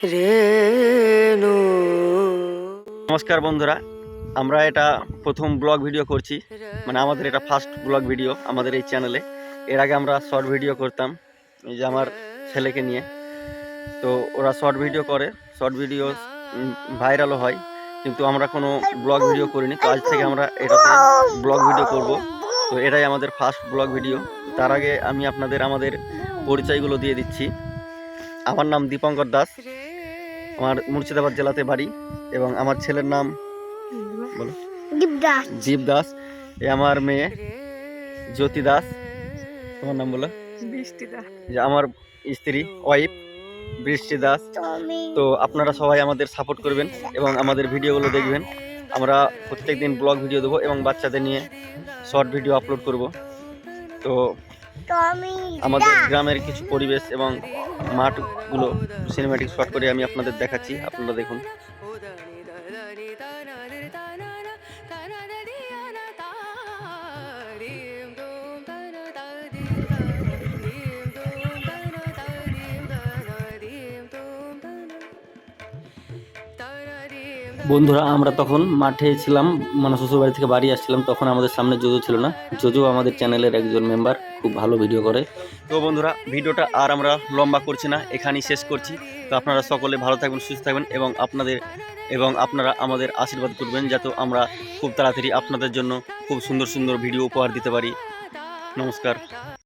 রেণু। নমস্কার বন্ধুরা, আমরা এটা প্রথম ব্লগ ভিডিও করছি, মানে আমাদের এটা ফার্স্ট ব্লগ ভিডিও আমাদের এই চ্যানেলে। এর আগে আমরা শর্ট ভিডিও করতাম, এই যে আমার ছেলেকে নিয়ে। তো ওরা শর্ট ভিডিও করে, শর্ট ভিডিও ভাইরালও হয়, কিন্তু আমরা কোনো ব্লগ ভিডিও করিনি। তো আজ থেকে আমরা এটাতে ব্লগ ভিডিও করব। তো এটাই আমাদের ফার্স্ট ব্লগ ভিডিও। তার আগে আমি আপনাদের আমাদের পরিচয়গুলো দিয়ে দিচ্ছি। আমার নাম দীপঙ্কর দাস, আমার মুর্শিদাবাদ জেলাতে বাড়ি, এবং আমার ছেলের নাম বলো দীপ দাস। এ আমার মেয়ে জ্যোতি দাস। তোমার নাম বলো? বৃষ্টি দাস। যে আমার স্ত্রী ওয়াইফ বৃষ্টি দাস। তো আপনারা সবাই আমাদের সাপোর্ট করবেন এবং আমাদের ভিডিওগুলো দেখবেন। আমরা প্রত্যেকদিন ব্লগ ভিডিও দেবো এবং বাচ্চাদের নিয়ে শর্ট ভিডিও আপলোড করব। তো আমাদের গ্রামের কিছু পরিবেশ এবং মাঠগুলো সিনেম্যাটিক শট করে আমি আপনাদের দেখাচ্ছি, আপনারা দেখুন। বন্ধুরা, আমরা তখন মাঠে ছিলাম, মানে শ্বশুর বাড়ি থেকে বাড়ি আসছিলাম। তখন আমাদের সামনে জোজো ছিল না। জোজো আমাদের চ্যানেলের একজন মেম্বার, খুব ভালো ভিডিও করে। তো বন্ধুরা, ভিডিওটা আর আমরা লম্বা করছি না, এখানেই শেষ করছি। তো আপনারা সকলে ভালো থাকবেন, সুস্থ থাকবেন এবং আপনারা আমাদের আশীর্বাদ করবেন, যাতে আমরা খুব তাড়াতাড়ি আপনাদের জন্য খুব সুন্দর সুন্দর ভিডিও উপহার দিতে পারি। নমস্কার।